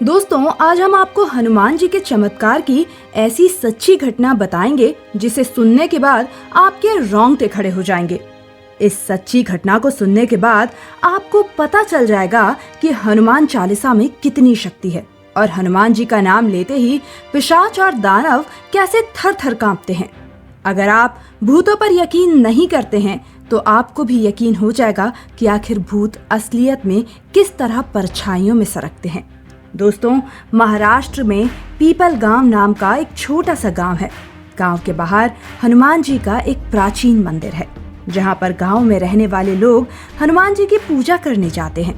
दोस्तों, आज हम आपको हनुमान जी के चमत्कार की ऐसी सच्ची घटना बताएंगे जिसे सुनने के बाद आपके रोंगटे खड़े हो जाएंगे। इस सच्ची घटना को सुनने के बाद आपको पता चल जाएगा कि हनुमान चालीसा में कितनी शक्ति है और हनुमान जी का नाम लेते ही पिशाच और दानव कैसे थर थर कांपते हैं। अगर आप भूतों पर यकीन नहीं करते हैं तो आपको भी यकीन हो जाएगा कि आखिर भूत असलियत में किस तरह परछाइयों में सरकते हैं। दोस्तों, महाराष्ट्र में पीपल गांव नाम का एक छोटा सा गांव है। गांव के बाहर हनुमान जी का एक प्राचीन मंदिर है, जहां पर गांव में रहने वाले लोग हनुमान जी की पूजा करने जाते हैं।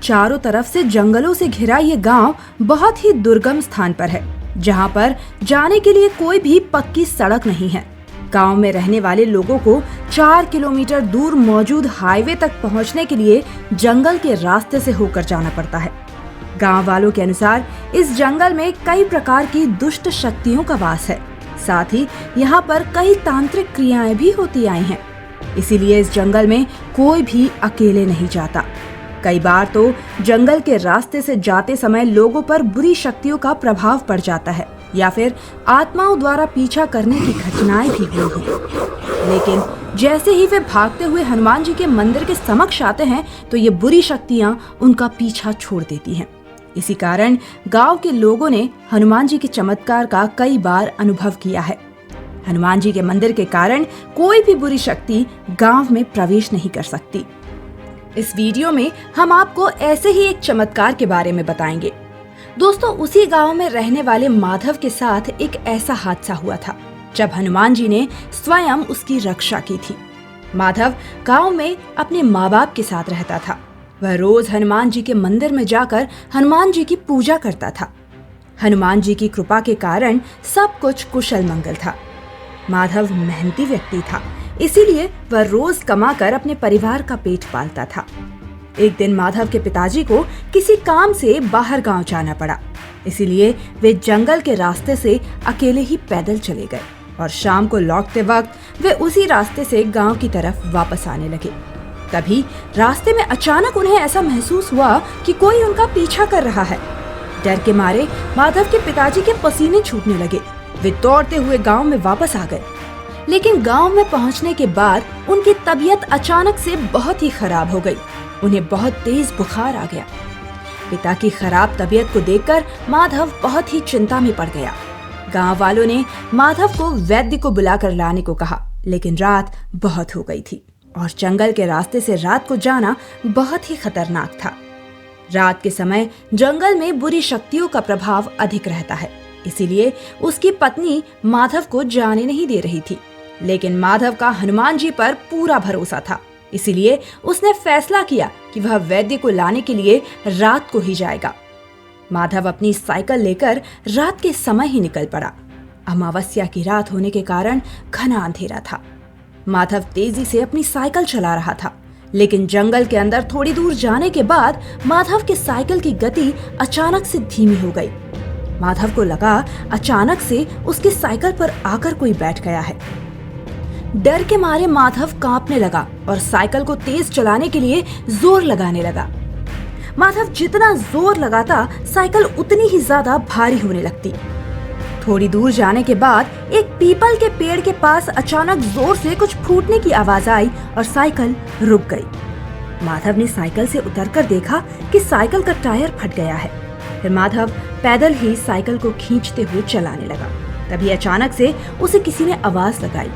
चारों तरफ से जंगलों से घिरा ये गांव बहुत ही दुर्गम स्थान पर है, जहां पर जाने के लिए कोई भी पक्की सड़क नहीं है। गांव में रहने वाले लोगों को 4 किलोमीटर दूर मौजूद हाईवे तक पहुंचने के लिए जंगल के रास्ते से होकर जाना पड़ता है। गांव वालों के अनुसार इस जंगल में कई प्रकार की दुष्ट शक्तियों का वास है। साथ ही यहाँ पर कई तांत्रिक क्रियाएं भी होती आई हैं। इसीलिए इस जंगल में कोई भी अकेले नहीं जाता। कई बार तो जंगल के रास्ते से जाते समय लोगों पर बुरी शक्तियों का प्रभाव पड़ जाता है या फिर आत्माओं द्वारा पीछा करने की घटनाएं भी हुई हैं। लेकिन जैसे ही वे भागते हुए हनुमान जी के मंदिर के समक्ष आते हैं तो ये बुरी शक्तियां उनका पीछा छोड़ देती हैं। इसी कारण गांव के लोगों ने हनुमान जी के चमत्कार का कई बार अनुभव किया है। हनुमान जी के मंदिर के कारण कोई भी बुरी शक्ति गांव में प्रवेश नहीं कर सकती। इस वीडियो में हम आपको ऐसे ही एक चमत्कार के बारे में बताएंगे। दोस्तों, उसी गांव में रहने वाले माधव के साथ एक ऐसा हादसा हुआ था जब हनुमान जी ने स्वयं उसकी रक्षा की थी। माधव गांव में अपने माँ बाप के साथ रहता था। वह रोज हनुमान जी के मंदिर में जाकर हनुमान जी की पूजा करता था। हनुमान जी की कृपा के कारण सब कुछ कुशल मंगल था। माधव मेहनती व्यक्ति था, इसीलिए वह रोज कमाकर अपने परिवार का पेट पालता था। एक दिन माधव के पिताजी को किसी काम से बाहर गांव जाना पड़ा, इसीलिए वे जंगल के रास्ते से अकेले ही पैदल चले गए और शाम को लौटते वक्त वे उसी रास्ते से गांव की तरफ वापस आने लगे। तभी रास्ते में अचानक उन्हें ऐसा महसूस हुआ कि कोई उनका पीछा कर रहा है। डर के मारे माधव के पिताजी के पसीने छूटने लगे। वे दौड़ते हुए गांव में वापस आ गए, लेकिन गांव में पहुंचने के बाद उनकी तबीयत अचानक से बहुत ही खराब हो गई। उन्हें बहुत तेज बुखार आ गया। पिता की खराब तबीयत को देखकर माधव बहुत ही चिंता में पड़ गया। गांव वालों ने माधव को वैद्य को बुलाकर लाने को कहा, लेकिन रात बहुत हो गई थी और जंगल के रास्ते से रात को जाना बहुत ही खतरनाक था। रात के समय जंगल में बुरी शक्तियों का प्रभाव अधिक रहता है, इसीलिए उसकी पत्नी माधव को जाने नहीं दे रही थी। लेकिन माधव का हनुमान जी पर पूरा भरोसा था, इसीलिए उसने फैसला किया कि वह वैद्य को लाने के लिए रात को ही जाएगा। माधव अपनी साइकिल लेकर रात के समय ही निकल पड़ा। अमावस्या की रात होने के कारण घना अंधेरा था। माधव तेजी से अपनी साइकिल चला रहा था, लेकिन जंगल के अंदर थोड़ी दूर जाने के बाद माधव की साइकिल की गति अचानक से धीमी हो गई। माधव को लगा अचानक से उसकी साइकिल पर आकर कोई बैठ गया है। डर के मारे माधव कांपने लगा और साइकिल को तेज चलाने के लिए जोर लगाने लगा। माधव जितना जोर लगाता, साइकिल उतनी ही ज्यादा भारी होने लगती। थोड़ी दूर जाने के बाद एक पीपल के पेड़ के पास अचानक जोर से कुछ फूटने की आवाज आई और साइकिल रुक गई। माधव ने साइकिल से उतरकर देखा कि साइकिल का टायर फट गया है। फिर माधव पैदल ही साइकिल को खींचते हुए चलाने लगा। तभी अचानक से उसे किसी ने आवाज लगाई,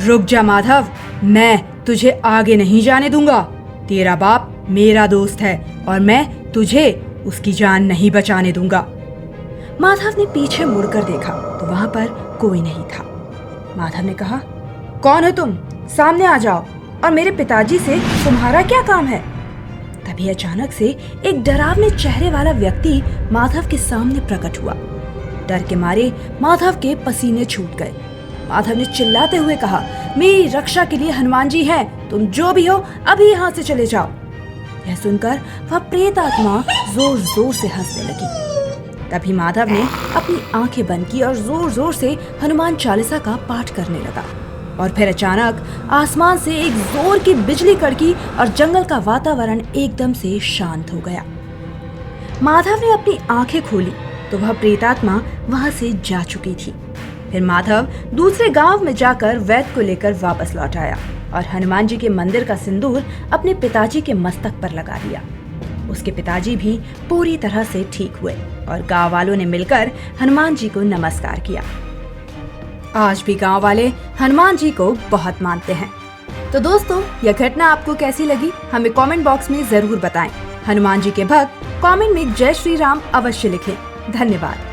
रुक जा माधव, मैं तुझे आगे नहीं जाने दूंगा। तेरा बाप मेरा दोस्त है और मैं तुझे उसकी जान नहीं बचाने दूंगा। माधव ने पीछे मुड़कर देखा तो वहां पर कोई नहीं था। माधव ने कहा, कौन हो तुम? सामने आ जाओ, और मेरे पिताजी से तुम्हारा क्या काम है? तभी अचानक से एक डरावने चेहरे वाला व्यक्ति माधव के सामने प्रकट हुआ। डर के मारे माधव के पसीने छूट गए। माधव ने चिल्लाते हुए कहा, मेरी रक्षा के लिए हनुमान जी हैं, तुम जो भी हो अभी यहाँ से चले जाओ। यह सुनकर वह प्रेत आत्मा जोर जोर से हंसने लगी। तभी माधव ने अपनी आंखें बंद की और जोर जोर से हनुमान चालीसा का पाठ करने लगा। और फिर अचानक आसमान से एक जोर की बिजली कड़की और जंगल का वातावरण एकदम से शांत हो गया। माधव ने अपनी आंखें खोली तो वह प्रेतात्मा वहां से जा चुकी थी। फिर माधव दूसरे गांव में जाकर वैद्य को लेकर वापस लौट आया और हनुमान जी के मंदिर का सिंदूर अपने पिताजी के मस्तक पर लगा दिया। उसके पिताजी भी पूरी तरह से ठीक हुए और गांव वालों ने मिलकर हनुमान जी को नमस्कार किया। आज भी गांव वाले हनुमान जी को बहुत मानते हैं। तो दोस्तों, यह घटना आपको कैसी लगी हमें कमेंट बॉक्स में जरूर बताएं। हनुमान जी के भक्त कमेंट में जय श्री राम अवश्य लिखें। धन्यवाद।